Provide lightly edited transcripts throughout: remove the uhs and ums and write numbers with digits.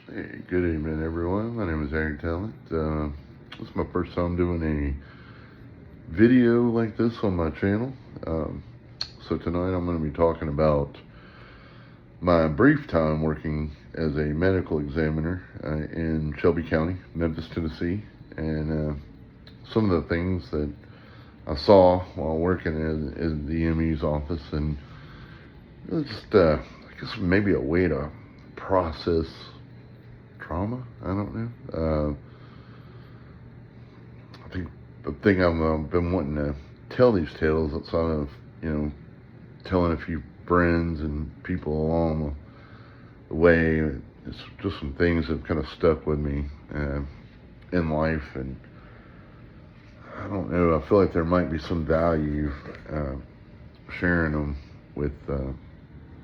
Hey, good evening, everyone. My name is Eric Talent. This is my first time doing a video like this on my channel. Um, so tonight I'm going to be talking about my brief time working as a medical examiner in Shelby County, Memphis, Tennessee, and some of the things that I saw while working in the ME's office, and it was just, I guess, maybe a way to process trauma. I don't know. I think the thing I've been wanting to tell these tales outside of, telling a few friends and people along the way. It's just some things that have kind of stuck with me in life, and I don't know. I feel like there might be some value sharing them with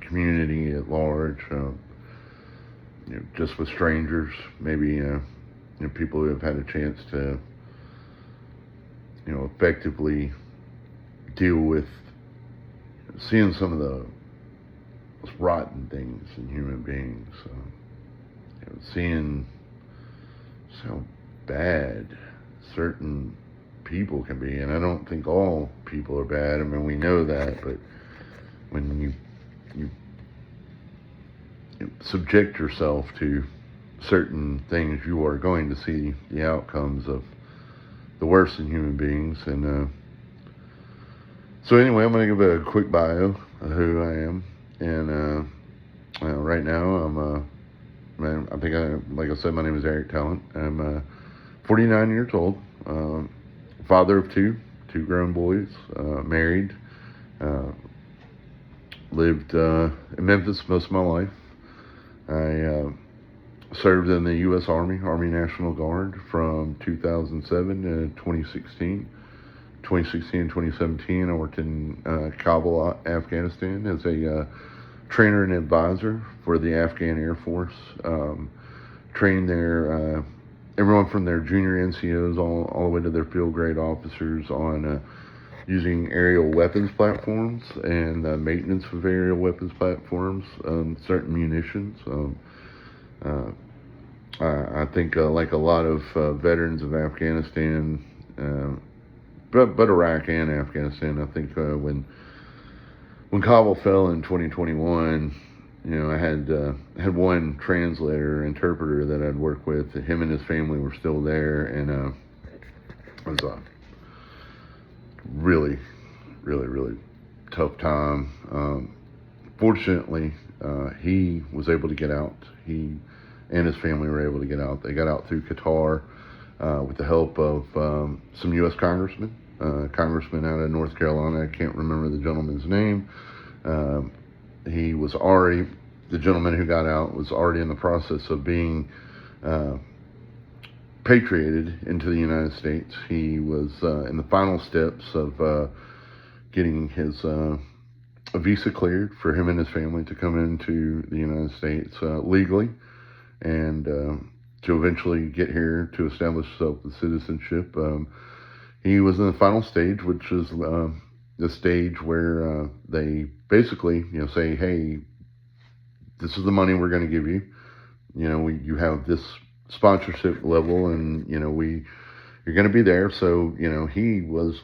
community at large. Just with strangers, maybe people who have had a chance to effectively deal with seeing some of the most rotten things in human beings. Seeing how bad certain people can be, and I don't think all people are bad. I mean, we know that, but when you subject yourself to certain things, you are going to see the outcomes of the worst in human beings. And so anyway, I'm going to give a quick bio of who I am. And right now, like I said, my name is Eric Talent. I'm 49 years old, father of two grown boys, married, lived in Memphis most of my life. I served in the U.S. Army National Guard from 2007 to 2016. 2016 and 2017, I worked in Kabul, Afghanistan as a trainer and advisor for the Afghan Air Force. Trained there, everyone from their junior NCOs all the way to their field grade officers on using aerial weapons platforms and maintenance of aerial weapons platforms, certain munitions. I think like a lot of veterans of Afghanistan, but Iraq and Afghanistan, I think when Kabul fell in 2021, I had one interpreter that I'd worked with. Him and his family were still there, and it was a really, really, really tough time. Fortunately, he was able to get out. He and his family were able to get out. They got out through Qatar with the help of some U.S. congressmen. Congressman out of North Carolina. I can't remember the gentleman's name. The gentleman who got out was already in the process of being patriated into the United States. He was in the final steps of getting his a visa cleared for him and his family to come into the United States legally, and to eventually get here to establish himself with citizenship. He was in the final stage, which is the stage where they basically, say, hey, this is the money we're going to give you. You have this sponsorship level, and you're going to be there. So he was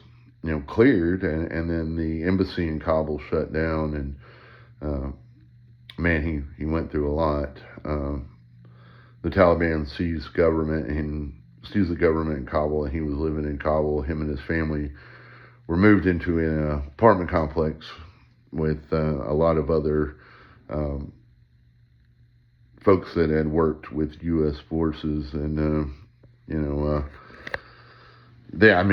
cleared, and then the embassy in Kabul shut down, and man, he went through a lot. The Taliban seized the government in Kabul, and he was living in Kabul. Him and his family were moved into an apartment complex with a lot of other folks that had worked with U.S. forces, and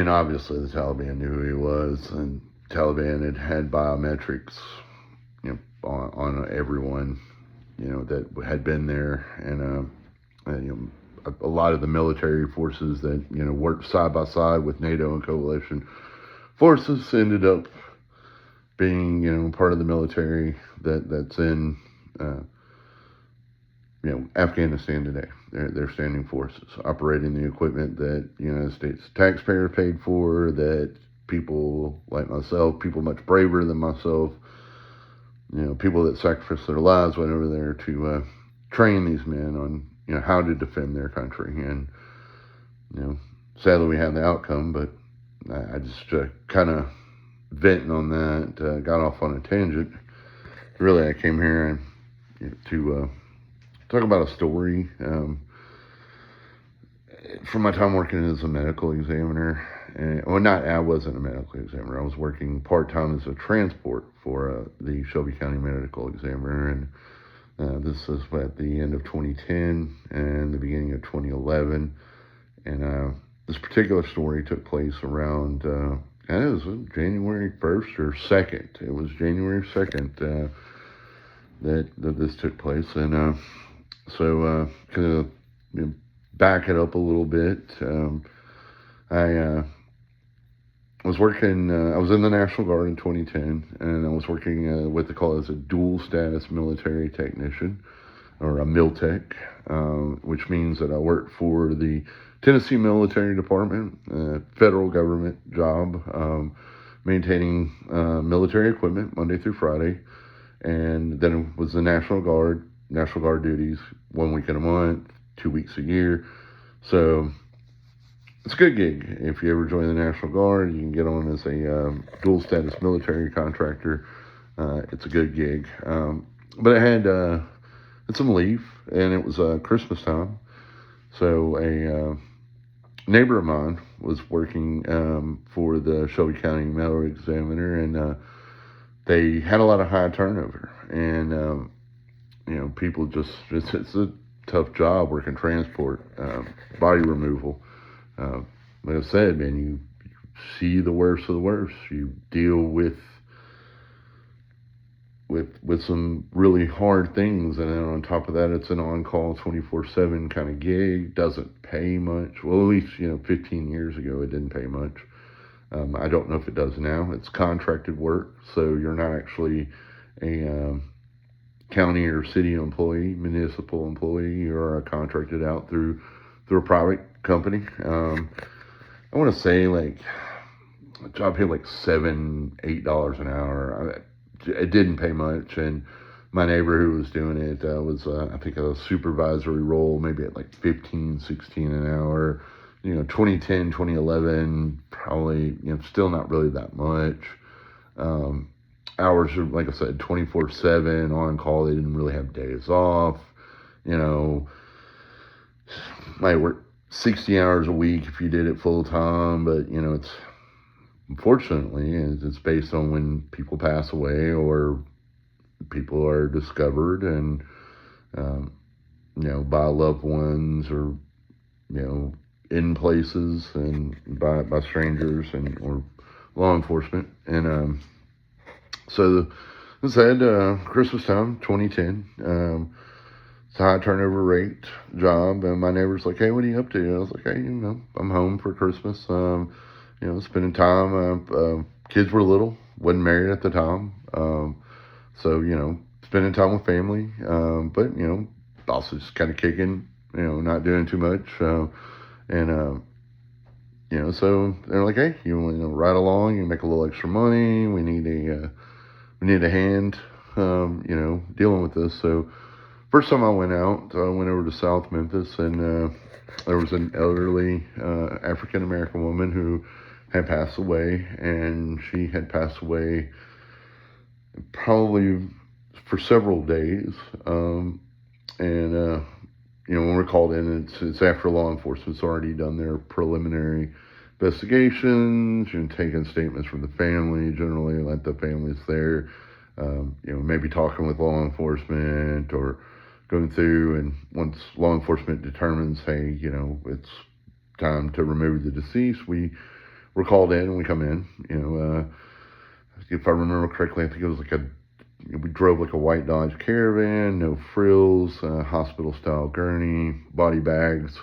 obviously the Taliban knew who he was, and Taliban had biometrics, on everyone, that had been there, and a lot of the military forces that worked side by side with NATO and coalition forces ended up being part of the military that's in Afghanistan today. They're standing forces operating the equipment that the United States taxpayer paid for, that people like myself, people much braver than myself, people that sacrificed their lives went over there to train these men on how to defend their country. And, sadly we had the outcome, but I just kind of venting on that, got off on a tangent. Really, I came here to talk about a story from my time working as a medical examiner. I wasn't a medical examiner. I was working part-time as a transport for the Shelby County Medical Examiner, and this is at the end of 2010 and the beginning of 2011. And this particular story took place around, it was January 1st or 2nd. It was January 2nd that this took place. And so kind of back it up a little bit. I was working, I was in the National Guard in 2010, and I was working what they call as a dual status military technician, or a MilTech, which means that I worked for the Tennessee Military Department, federal government job, maintaining military equipment Monday through Friday. And then it was the National Guard duties, 1 week in a month, 2 weeks a year. So it's a good gig. If you ever join the National Guard, you can get on as a dual status military contractor. It's a good gig. But I had some leave, and it was Christmas time. So a neighbor of mine was working for the Shelby County Medical Examiner, and they had a lot of high turnover. And people it's a tough job working transport, body removal. Like I said, man, you see the worst of the worst. You deal with some really hard things, and then on top of that, it's an on-call 24/7 kind of gig. Doesn't pay much. Well, at least 15 years ago, it didn't pay much. I don't know if it does now. It's contracted work, so you're not actually a county or city employee, municipal employee. You're contracted out through a private company. I want to say like a job paid like $7-8 an hour. It didn't pay much, and my neighbor who was doing it was I think a supervisory role, maybe at like 15-16 an hour. 2010, 2011, probably still not really that much. Hours are, like I said, 24/7 on call. They didn't really have days off. Might work 60 hours a week if you did it full time, but it's unfortunately it's based on when people pass away or people are discovered and by loved ones, or in places and by strangers and or law enforcement. And so this had Christmas time 2010. It's a high turnover rate job, and my neighbor's like, "Hey, what are you up to?" I was like, "Hey, I'm home for Christmas. Spending time. Kids were little, wasn't married at the time, so spending time with family. But also just kind of kicking, not doing too much. And so they're like, "Hey, you want to ride along? You make a little extra money. We need a hand, dealing with this." So first time I went out, I went over to South Memphis, and there was an elderly African American woman who had passed away, and she had passed away probably for several days. When we're called in, it's after law enforcement's already done their preliminary investigations and taking statements from the family. Generally, like the family's there, maybe talking with law enforcement or going through. And once law enforcement determines, hey, it's time to remove the deceased, we're called in and we come in. If I remember correctly, I think it was we drove like a white Dodge Caravan, no frills, hospital-style gurney, body bags.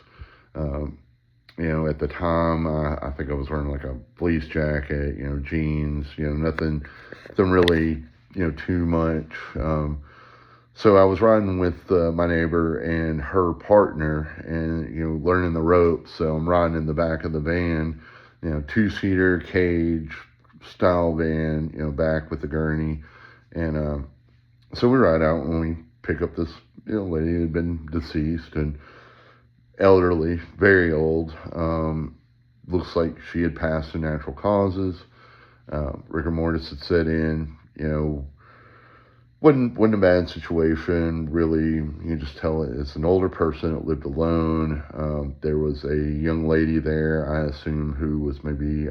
At the time, I think I was wearing like a fleece jacket, jeans, nothing really, too much. So I was riding with my neighbor and her partner, and learning the ropes. So I'm riding in the back of the van, two-seater cage style van, back with the gurney. And so we ride out, and we pick up this lady had been deceased and elderly, very old. Looks like she had passed to natural causes. Rigor mortis had set in. Wasn't a bad situation, really. You can just tell it's an older person that lived alone. There was a young lady there, I assume, who was maybe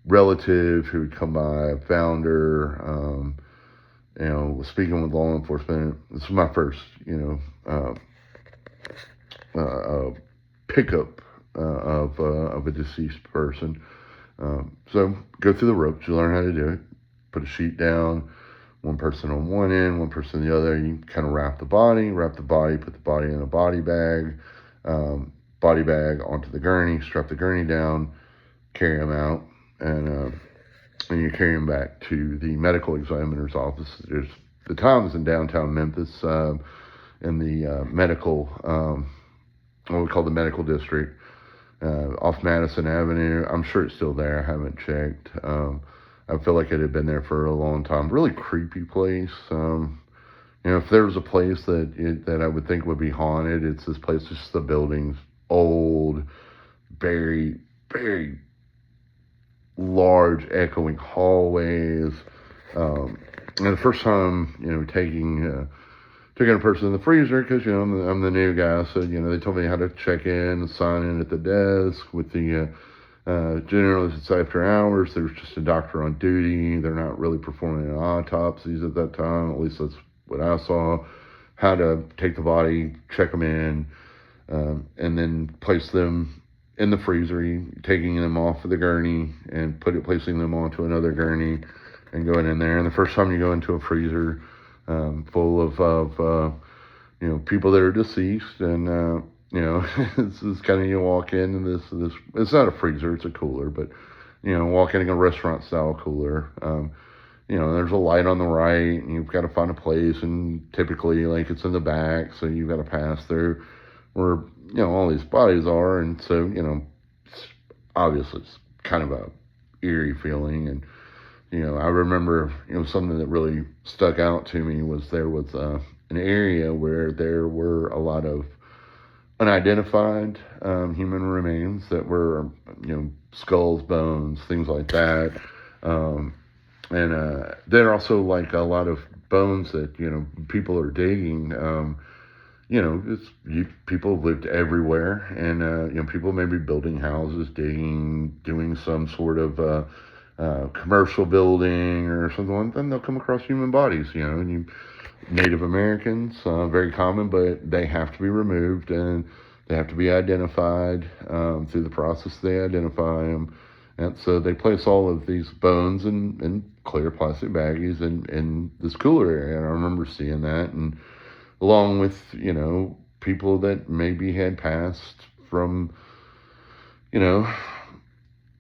relative who had come by, found her, was speaking with law enforcement. This was my first, pickup of a deceased person. So go through the ropes. You learn how to do it. Put a sheet down. One person on one end, one person on the other. You kind of wrap the body, put the body in a body bag onto the gurney, strap the gurney down, carry them out, and you carry them back to the medical examiner's office. The town is in downtown Memphis, in the medical, what we call the medical district, off Madison Avenue. I'm sure it's still there. I haven't checked. I feel like it had been there for a long time. Really creepy place. If there was a place that I would think would be haunted, it's this place. Just the buildings, old, very, very large, echoing hallways. And the first time, taking a person in the freezer, because I'm the new guy, so they told me how to check in and sign in at the desk with the. Generally, it's after hours. There's just a doctor on duty. They're not really performing autopsies at that time. At least that's what I saw. How to take the body, check them in, and then place them in the freezer, taking them off of the gurney and placing them onto another gurney and going in there. And the first time you go into a freezer full of people that are deceased, and it's kind of, you walk in and this, it's not a freezer, it's a cooler, but, walk in a restaurant style cooler. There's a light on the right, and you've got to find a place, and typically, like, it's in the back, so you've got to pass through where, all these bodies are, and so, obviously it's kind of a eerie feeling, and, I remember, something that really stuck out to me was there was an area where there were a lot of unidentified human remains that were, skulls, bones, things like that. And there are also like a lot of bones that, people are digging. People have lived everywhere, and, people may be building houses, digging, doing some sort of commercial building or something, and then they'll come across human bodies, and Native Americans, very common, but they have to be removed and they have to be identified through the process. They identify them, and so they place all of these bones in clear plastic baggies in this cooler area. And I remember seeing that, and along with people that maybe had passed from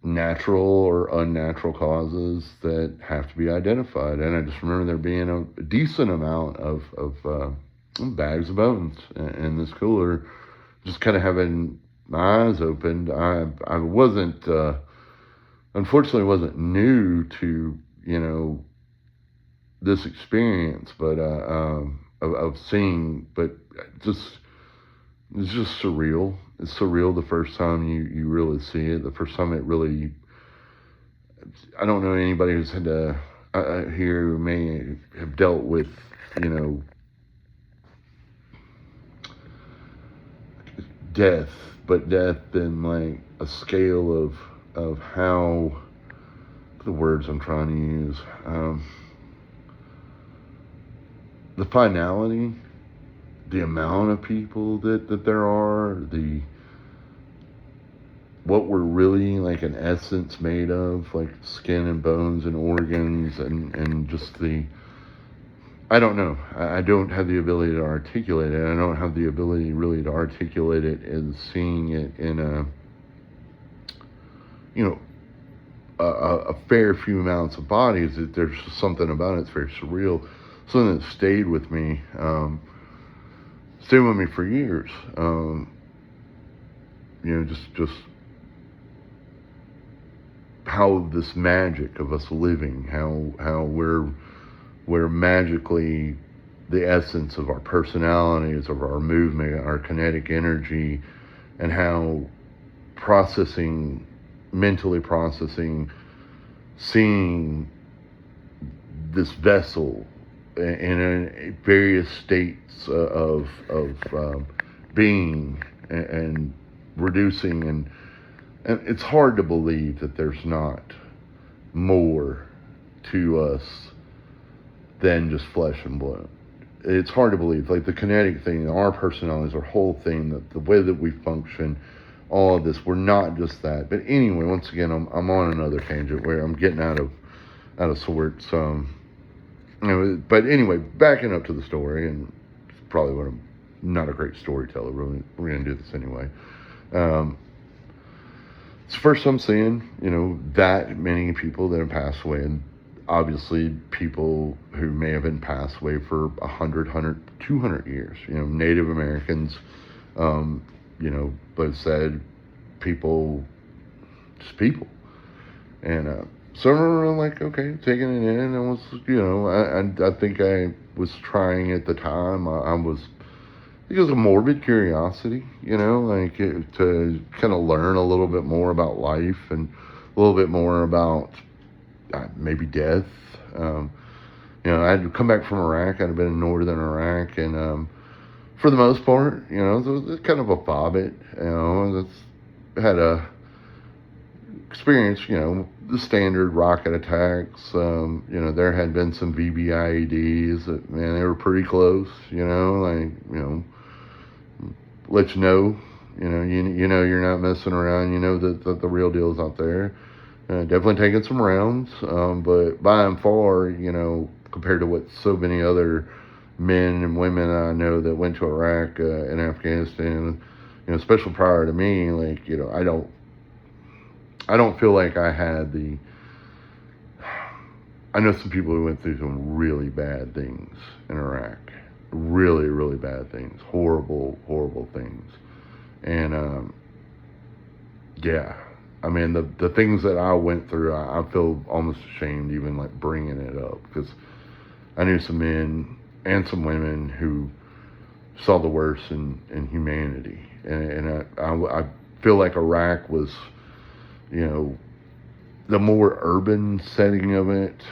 natural or unnatural causes that have to be identified. And I just remember there being a decent amount of bags of bones in this cooler, just kind of having my eyes opened. I wasn't, unfortunately wasn't new to, this experience, but of seeing, but it's just surreal. It's surreal the first time you really see it. The first time it really, I don't know anybody who's had to here who may have dealt with, death, but death in like a scale of how, the words I'm trying to use, the finality, the amount of people that there are, what we're really like an essence made of, like skin and bones and organs, and just I don't know. I don't have the ability to articulate it. I don't have the ability really to articulate it and seeing it in a fair few amounts of bodies. There's something about it. It's very surreal. Something that stayed with me for years. Just how this magic of us living, how we're magically, the essence of our personalities, of our movement, our kinetic energy, and how mentally processing, seeing this vessel in various states of being and reducing, and it's hard to believe that there's not more to us than just flesh and blood. It's hard to believe, like the kinetic thing, our personalities, our whole thing, that the way that we function, all of this, we're not just that. But anyway, once again, I'm on another tangent where I'm getting out of sorts. But anyway, backing up to the story, and it's probably what I'm not a great storyteller. We're gonna do this anyway. It's the first I'm seeing, that many people that have passed away, and obviously people who may have been passed away for 100, 200 years. Native Americans, but said people, just people. And so I remember, like, okay, taking it in, and was, I think I was trying at the time. I think it was a morbid curiosity, to kind of learn a little bit more about life and a little bit more about maybe death. I had come back from Iraq. I'd been in northern Iraq, and for the most part, it was kind of a fobbit. Had a experience, the standard rocket attacks. There had been some VBIEDs that, man, they were pretty close. Let you know, you're not messing around. That the real deal's out there. Definitely taking some rounds, but by and far, compared to what so many other men and women I know that went to Iraq and Afghanistan, especially prior to me, like, I don't feel like I had I know some people who went through some really bad things in Iraq. Really, really bad things. Horrible, horrible things. And, yeah. I mean, the things that I went through, I feel almost ashamed even, like, bringing it up. Because I knew some men and some women who saw the worst in humanity. And I feel like Iraq was, the more urban setting of it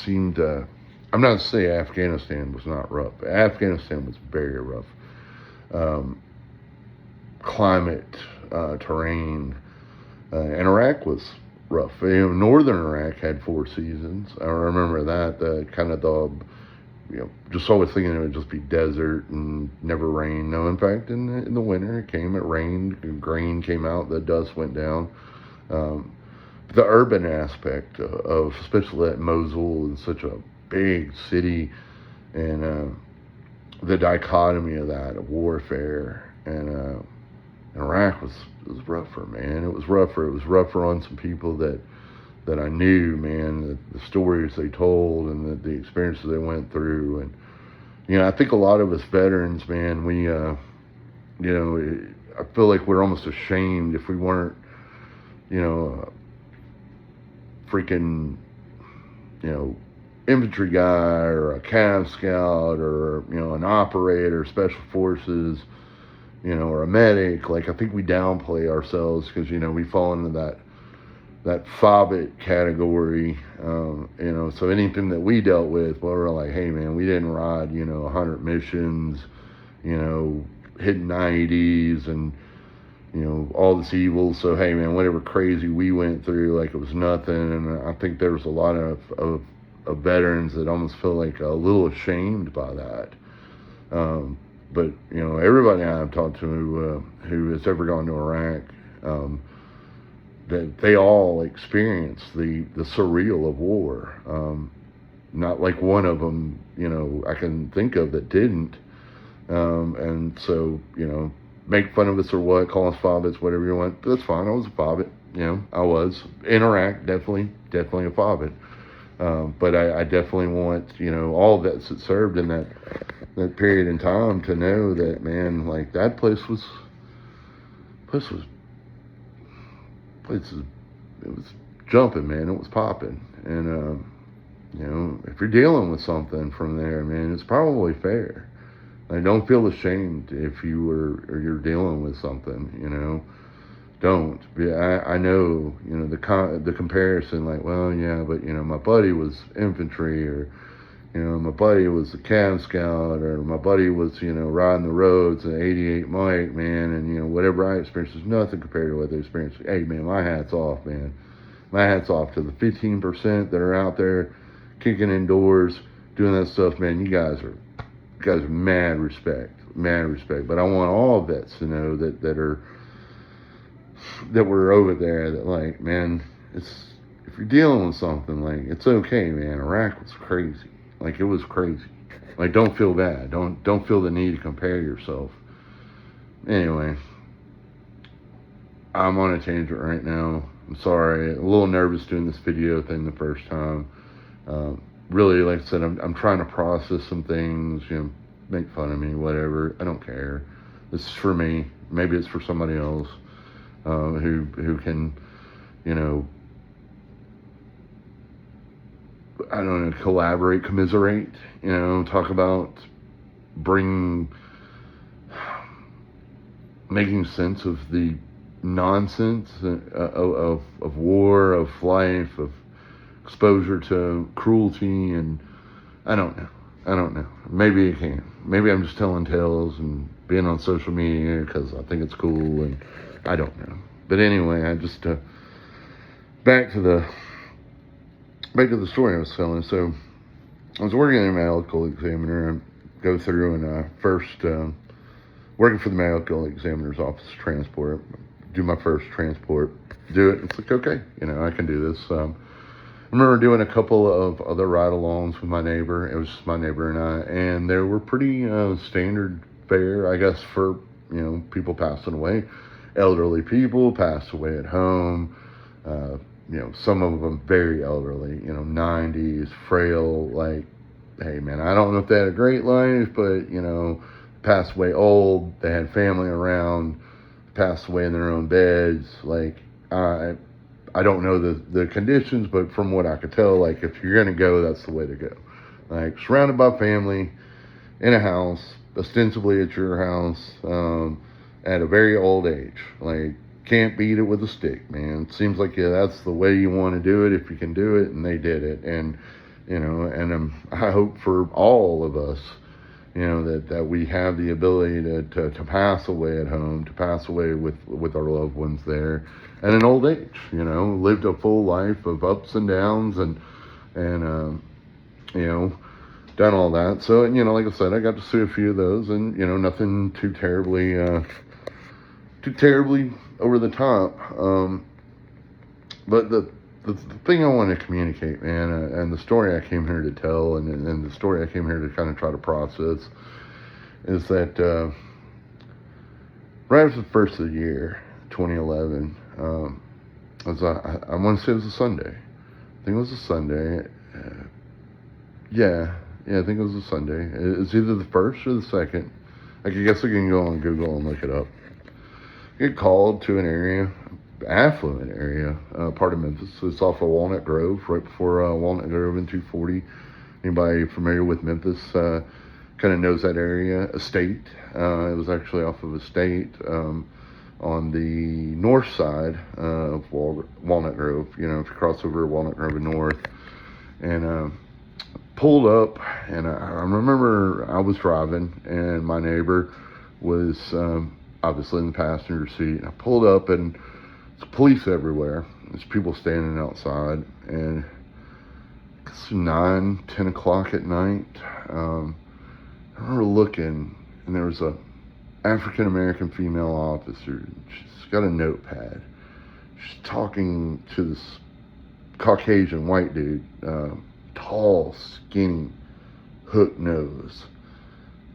seemed to... I'm not to say Afghanistan was not rough. Afghanistan was very rough. Climate, terrain, and Iraq was rough. Northern Iraq had 4 seasons. I remember that. Just always thinking it would just be desert and never rain. No, in fact, in the winter it rained, grain came out, the dust went down. The urban aspect of especially at Mosul, is such a big city, and the dichotomy of that, of warfare, and Iraq was rougher, man. It was rougher. It was rougher on some people that I knew, man, the stories they told and the experiences they went through. And, I think a lot of us veterans, man, we, I feel like we're almost ashamed if we weren't, freaking, infantry guy or a Cav Scout or, an operator, special forces, or a medic. Like, I think we downplay ourselves because, we fall into that fobbit category. So anything that we dealt with, well, we're like, hey, man, we didn't ride, 100 missions, hitting 90s and, all this evil. So, hey, man, whatever crazy we went through, like, it was nothing. And I think there was a lot of veterans that almost feel like a little ashamed by that. But, everybody I've talked to who has ever gone to Iraq, that they all experience the surreal of war. Not like one of them, I can think of that didn't. And so, make fun of us or what, call us fobbits, whatever you want. That's fine. I was a fobbit. I was. In Iraq, definitely a fobbit. But I definitely want, all that served in that period in time to know that, man, like, that place was jumping, man. It was popping. And You know, if you're dealing with something from there, man, it's probably fair. Like, don't feel ashamed if you're dealing with something. You know, don't. I know. You know the comparison. Like, well, yeah, but you know, my buddy was infantry, or you know, my buddy was a Cab Scout, or my buddy was, you know, riding the roads at 88 Mike, man, and, you know, whatever I experienced is nothing compared to what they experienced. Hey, man, my hat's off, man. My hat's off to the 15% that are out there kicking indoors, doing that stuff, man. You guys are mad respect. But I want all vets to know that we're over there, that, like, man, if you're dealing with something, like, it's okay, man. Iraq was crazy. Like, it was crazy. Like, don't feel bad. Don't feel the need to compare yourself. Anyway, I'm on a tangent right now. I'm sorry. A little nervous doing this video thing the first time. Really, like I said, I'm trying to process some things. You know, make fun of me, whatever. I don't care. This is for me. Maybe it's for somebody else who can, you know, I don't know, collaborate, commiserate, you know, talk about making sense of the nonsense of war, of life, of exposure to cruelty, and I don't know. Maybe I can. Maybe I'm just telling tales and being on social media because I think it's cool, and I don't know. But anyway, I just back to the story I was telling. So I was working in a medical examiner. I go through and first working for the medical examiner's office transport. Do my first transport. Do it. It's like, okay, you know, I can do this. I remember doing a couple of other ride-alongs with my neighbor. It was just my neighbor and I, and they were pretty standard fare, I guess, for, you know, people passing away. Elderly people passed away at home. You know, some of them very elderly, you know, 90s, frail, like, hey, man, I don't know if they had a great life, but, you know, passed away old, they had family around, passed away in their own beds. Like, I don't know the conditions, but from what I could tell, like, if you're going to go, that's the way to go. Like, surrounded by family, in a house, ostensibly at your house, at a very old age. Like, can't beat it with a stick, man. It seems like, yeah, that's the way you want to do it if you can do it, and they did it. And, you know, and I hope for all of us, you know, that we have the ability to pass away at home, to pass away with our loved ones there at an old age, you know, lived a full life of ups and downs and you know, done all that. So, you know, like I said, I got to see a few of those, and, you know, nothing too terribly over the top. But the thing I want to communicate, man, and the story I came here to tell, and the story I came here to kind of try to process, is that right after the first of the year, 2011, I want to say it was a Sunday. I think it was a Sunday. Yeah, I think it was a Sunday. It's either the first or the second. I guess I can go on Google and look it up. Get called to an area, affluent area, part of Memphis. It's off of Walnut Grove, right before Walnut Grove and 240. Anybody familiar with Memphis kind of knows that area. Estate. It was actually off of Estate on the north side of Walnut Grove. You know, if you cross over Walnut Grove and north. And pulled up, and I remember I was driving, and my neighbor was obviously in the passenger seat. I pulled up, and there's police everywhere. There's people standing outside, and it's 9, 10 o'clock at night. I remember looking, and there was a African-American female officer. She's got a notepad. She's talking to this Caucasian white dude, tall, skinny, hook nose,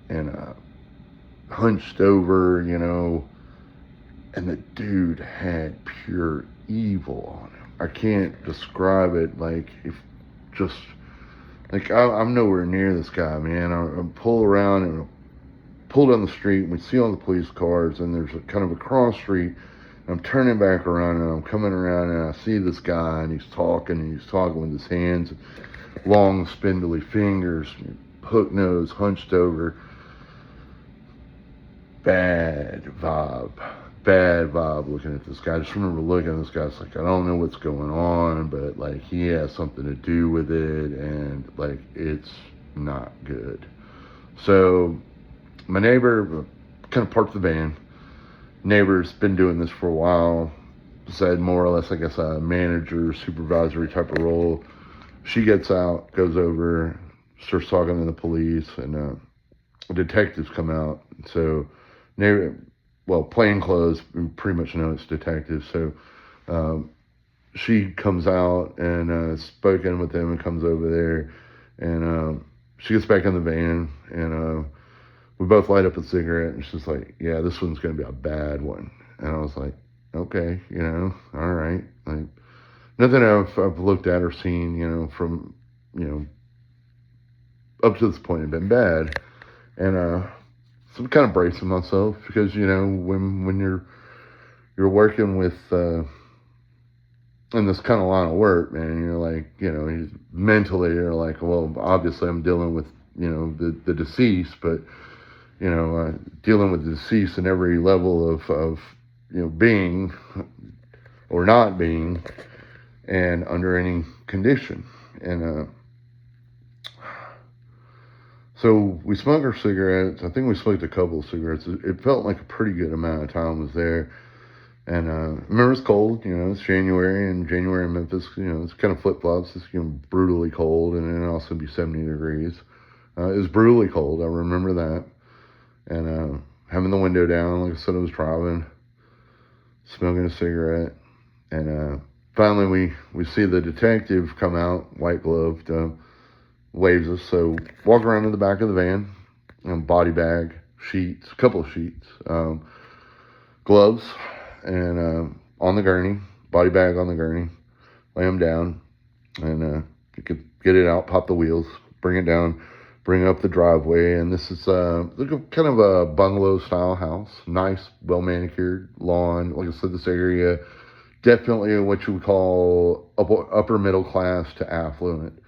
and hunched over, you know, and the dude had pure evil on him. I can't describe it. Like, if just, like, I'm nowhere near this guy, man. I pull around and pull down the street, and we see all the police cars, and there's a kind of a cross street. I'm turning back around, and I'm coming around, and I see this guy, and he's talking with his hands. long, spindly fingers, hook nose, hunched over. Bad vibe. Bad vibe looking at this guy. I just remember looking at this guy. It's like, I don't know what's going on, but like he has something to do with it, and like it's not good. So my neighbor kind of parked the van. Neighbor's been doing this for a while. Said more or less, I guess, a manager, supervisory type of role. She gets out, goes over, starts talking to the police, and detectives come out. So, neighbor, well, plain clothes, we pretty much know it's detectives. So, um, she comes out and spoken with them and comes over there, and she gets back in the van, and we both light up a cigarette, and she's like, "Yeah, this one's gonna be a bad one." And I was like, "Okay, all right." Like nothing I've looked at or seen, from you know up to this point had been bad, and so I'm kind of bracing myself because when you're working with in this kind of line of work, man, you're like, mentally you're like, well, obviously I'm dealing with the deceased, but dealing with the deceased in every level of being or not being and under any condition. And so we smoked our cigarettes. I think we smoked a couple of cigarettes. It felt like a pretty good amount of time was there. And remember, it's cold. It's January, and January in Memphis, it's kind of flip flops. It's brutally cold, and then also be 70 degrees. It was brutally cold. I remember that. And having the window down, like I said, I was driving, smoking a cigarette, and finally we see the detective come out, white gloved, waves us. So walk around to the back of the van, body bag, sheets, a couple of sheets, gloves, and on the gurney, body bag on the gurney, lay them down, and get it out, pop the wheels, bring it down, bring up the driveway. And this is kind of a bungalow style house, nice, well manicured lawn. Like I said, this area definitely what you would call upper middle class to affluent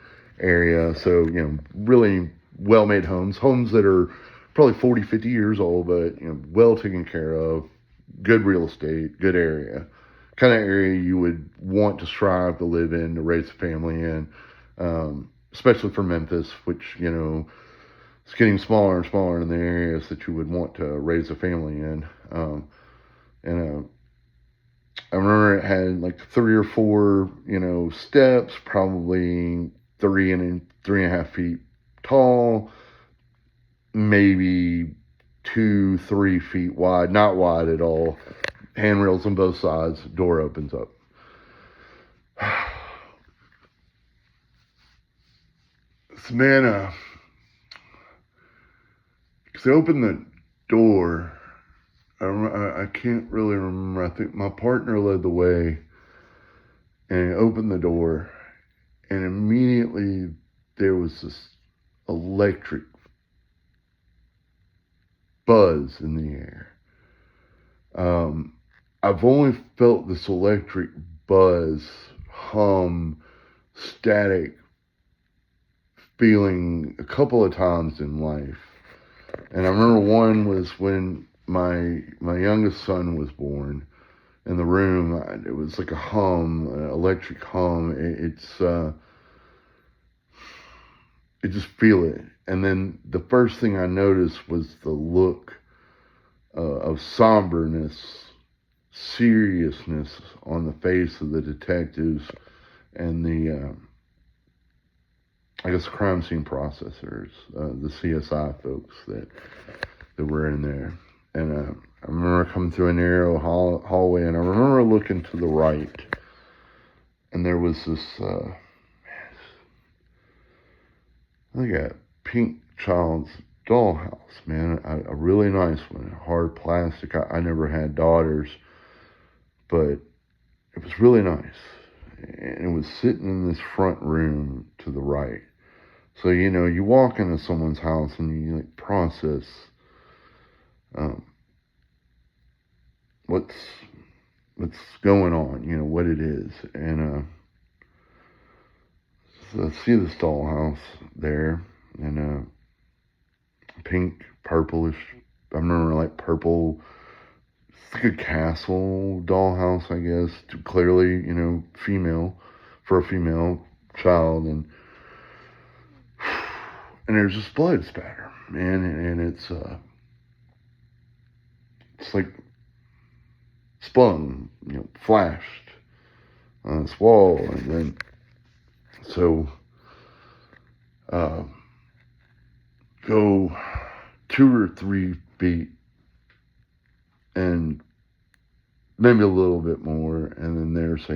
area. So really well made homes that are probably 40, 50 years old, but well taken care of, good real estate, good area, kind of area you would want to strive to live in, to raise a family in, especially for Memphis, which it's getting smaller and smaller in the areas that you would want to raise a family in. And I remember it had like 3 or 4 steps, probably 3.5 feet tall, maybe 2, 3 feet wide, not wide at all. Handrails on both sides, door opens up. So man, because they opened the door, I can't really remember. I think my partner led the way, and he opened the door, and immediately there was this electric buzz in the air. I've only felt this electric buzz, hum, static feeling a couple of times in life. And I remember one was when my youngest son was born. In the room, it was like a hum, an electric hum. You just feel it. And then the first thing I noticed was the look of somberness, seriousness on the face of the detectives and the, I guess, crime scene processors, the CSI folks that were in there. And I remember coming through a narrow hallway, and I remember looking to the right, and there was this, like a pink child's dollhouse, man, a really nice one, hard plastic. I never had daughters, but it was really nice, and it was sitting in this front room to the right. So you walk into someone's house and you like process what's going on, what it is, and see this dollhouse there, and pink, purplish. I remember like purple. It's like a castle dollhouse, I guess. Clearly, female for a female child, and there's just blood spatter, man, and it's like spun, flashed on this wall, and then so go 2 or 3 feet and maybe a little bit more, and then there's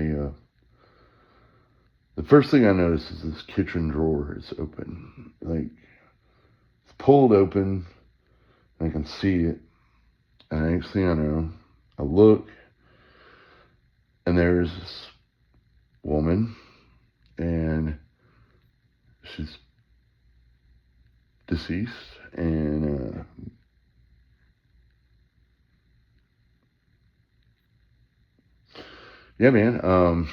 the first thing I notice is this kitchen drawer is open, like it's pulled open, and I can see it, and the next thing I know, I look, and there's this woman, and she's deceased, and yeah, man,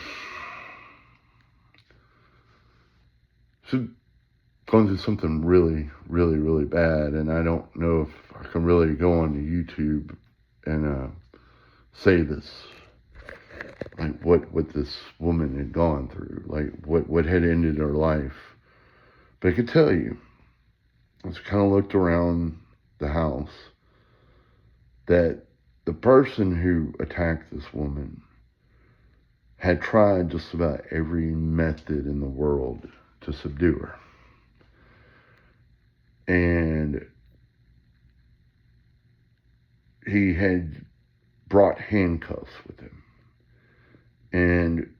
she's going through something really, really, really bad, and I don't know if I can really go onto YouTube and say this, like what this woman had gone through, like what had ended her life. But I could tell you, as I kind of looked around the house, that the person who attacked this woman had tried just about every method in the world to subdue her. And he had brought handcuffs with him. And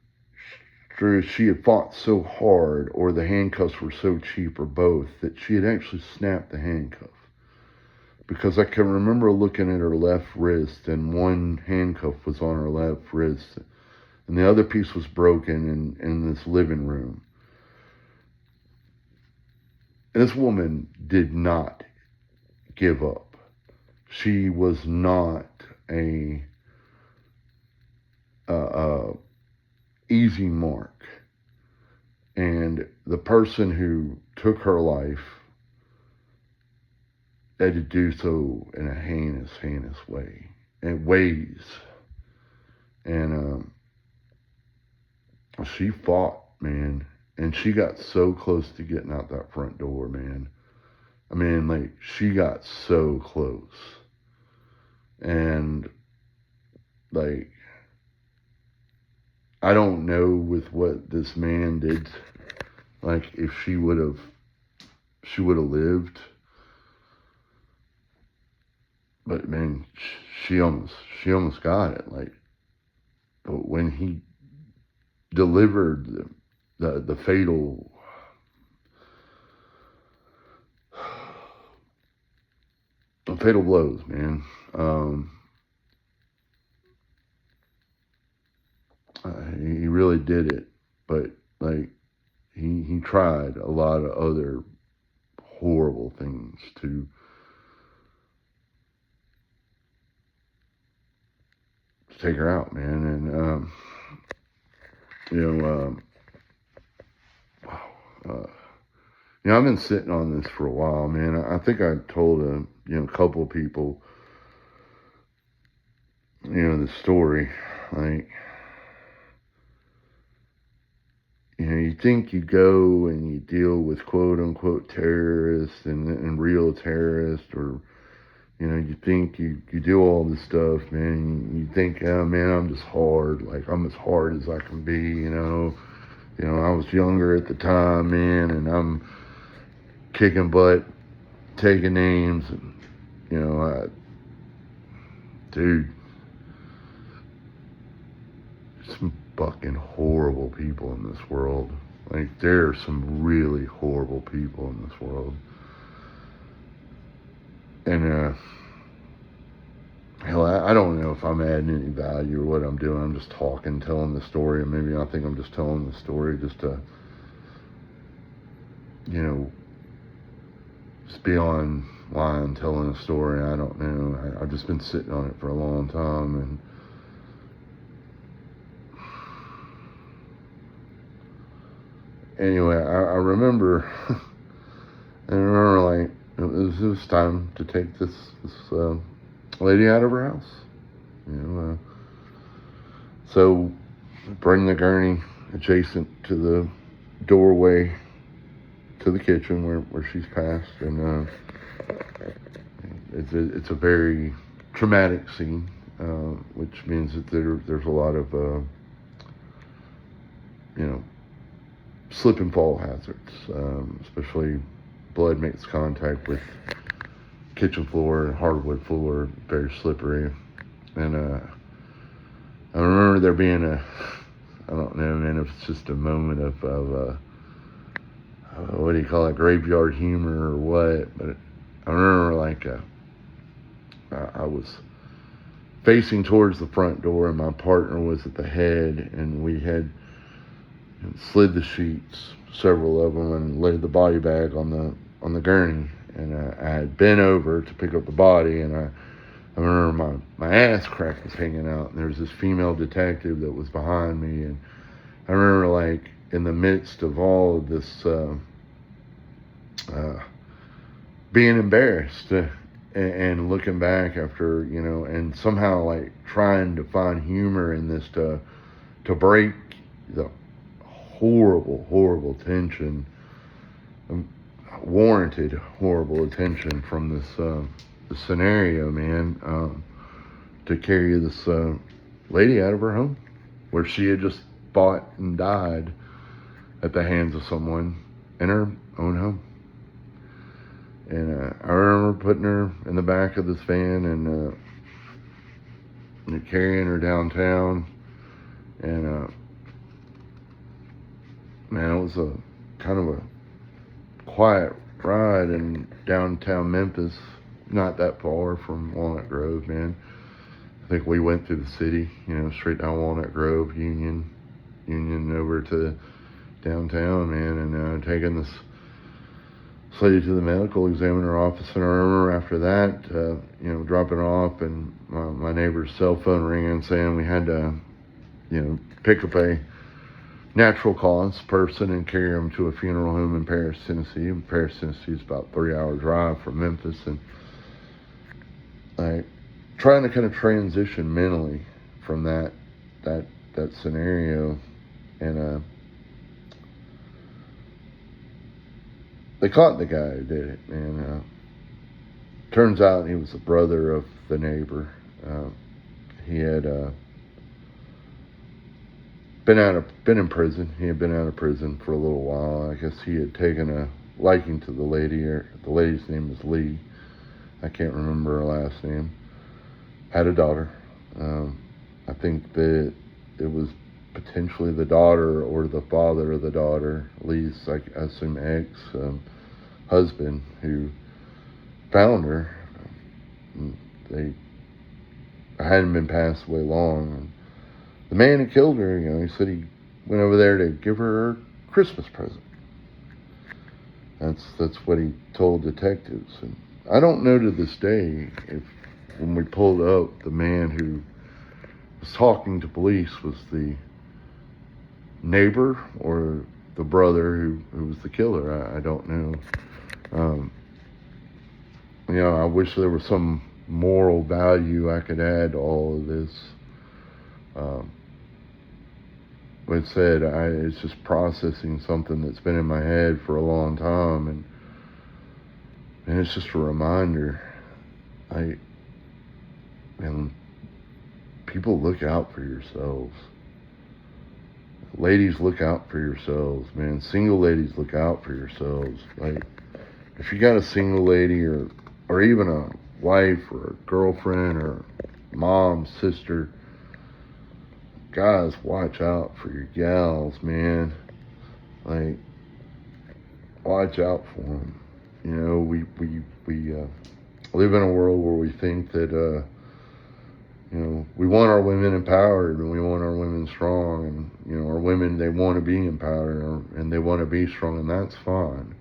she had fought so hard, or the handcuffs were so cheap, or both, that she had actually snapped the handcuff. Because I can remember looking at her left wrist, and one handcuff was on her left wrist, and the other piece was broken in this living room. And this woman did not give up. She was not a easy mark. And the person who took her life had to do so in a heinous way. And ways. And she fought, man. And she got so close to getting out that front door, man. I mean, like, she got so close. And, like, I don't know with what this man did, like, if she would have lived. But, man, she almost got it. Like, but when he delivered the fatal blows, man. He really did it, but like he tried a lot of other horrible things to take her out, man. And wow. I've been sitting on this for a while, man. I think I told a couple of people, the story. Like, you think you go and you deal with quote unquote terrorists and real terrorists, or you think you do all this stuff, man. You think, oh man, I'm just hard. Like, I'm as hard as I can be. I was younger at the time, man, and I'm kicking butt, taking names, and dude, some fucking horrible people in this world. Like, there are some really horrible people in this world. And hell, I don't know if I'm adding any value or what I'm doing. I'm just talking, telling the story, and maybe I think I'm just telling the story just to just be online telling a story. I don't know. I've just been sitting on it for a long time, and anyway, I remember, I remember like it was time to take this lady out of her house. So bring the gurney adjacent to the doorway to the kitchen where she's passed, and it's a very traumatic scene, which means that there's a lot of slip and fall hazards, especially blood makes contact with kitchen floor and hardwood floor, very slippery. And I remember there being I don't know, man, if it's just a moment of what do you call it, graveyard humor or what, but I remember like I was facing towards the front door and my partner was at the head, and we had slid the sheets, several of them, and laid the body bag on the gurney, and I had bent over to pick up the body, and I remember my ass crack was hanging out, and there was this female detective that was behind me, and I remember like in the midst of all of this being embarrassed and looking back after, and somehow like trying to find humor in this to break the horrible tension, warranted horrible attention from this scenario, man, to carry this lady out of her home where she had just fought and died at the hands of someone in her own home. And I remember putting her in the back of this van and carrying her downtown, and man, it was a kind of a quiet ride in downtown Memphis, not that far from Walnut Grove, man. I think we went through the city, straight down Walnut Grove, Union over to downtown, man, and taking this lady to the medical examiner office. And I remember after that, dropping off, and my neighbor's cell phone ringing saying we had to, pick up a natural cause person and carry them to a funeral home in Paris, Tennessee. And Paris, Tennessee is about a 3-hour drive from Memphis. And trying to kind of transition mentally from that scenario, and they caught the guy who did it, and turns out he was the brother of the neighbor. He had been in prison. He had been out of prison for a little while. I guess he had taken a liking to the lady, or the lady's name is Lee. I can't remember her last name. Had a daughter. I think that it was potentially the daughter or the father of the daughter, Lee's, I assume, ex-husband, who found her. They hadn't been passed away long. And the man who killed her, he said he went over there to give her a Christmas present. That's what he told detectives. And I don't know to this day if, when we pulled up, the man who was talking to police was the neighbor or the brother who was the killer. I don't know. I wish there was some moral value I could add to all of this. But said, it's just processing something that's been in my head for a long time, and it's just a reminder. And people, look out for yourselves. Ladies, look out for yourselves, man. Single ladies, look out for yourselves. If you got a single lady or even a wife or a girlfriend or mom, sister, guys, watch out for your gals, man. Watch out for them. We live in a world where we think that we want our women empowered, and we want our women strong, and our women, they want to be empowered, and they want to be strong, and that's fine.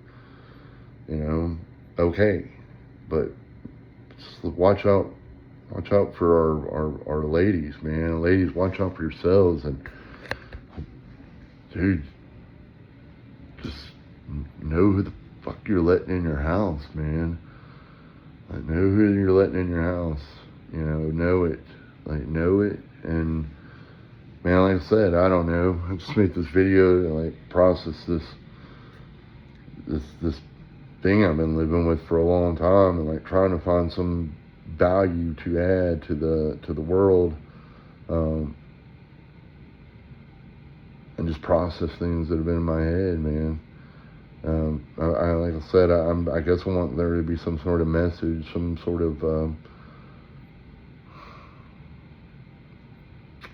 Okay, but just watch out for our ladies, man. Ladies, watch out for yourselves. And dude, just know who the fuck you're letting in your house, man. Like, know who you're letting in your house. You know it. Like, know it. And, man, like I said, I don't know. I just made this video to, like, process this thing I've been living with for a long time, and, like, trying to find some value to add to the world, and just process things that have been in my head, man. Like I said, I guess I want there to be some sort of message, some sort of,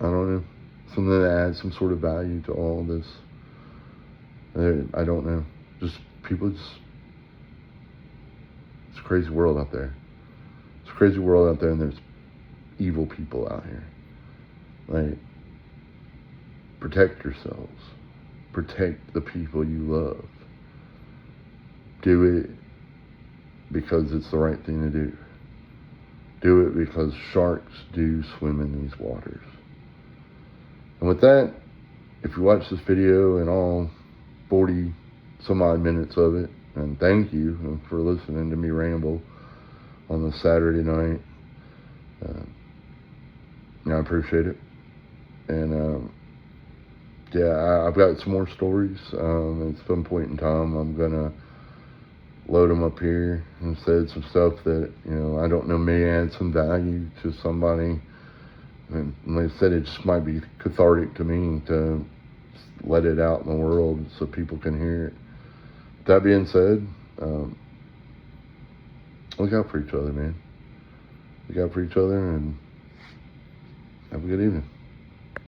I don't know, something that adds some sort of value to all of this. I don't know. Just people, it's a crazy world out there. It's a crazy world out there, and there's evil people out here. Like, protect yourselves. Protect the people you love. Do it because it's the right thing to do. Do it because sharks do swim in these waters. And with that, if you watch this video and all 40 some odd minutes of it, and thank you for listening to me ramble on this Saturday night. I appreciate it. And yeah, I've got some more stories. At some point in time, I'm gonna load them up here and said some stuff that, I don't know, may add some value to somebody. And like I said, it just might be cathartic to me to let it out in the world so people can hear it. That being said, look out for each other, man. Look out for each other, and have a good evening.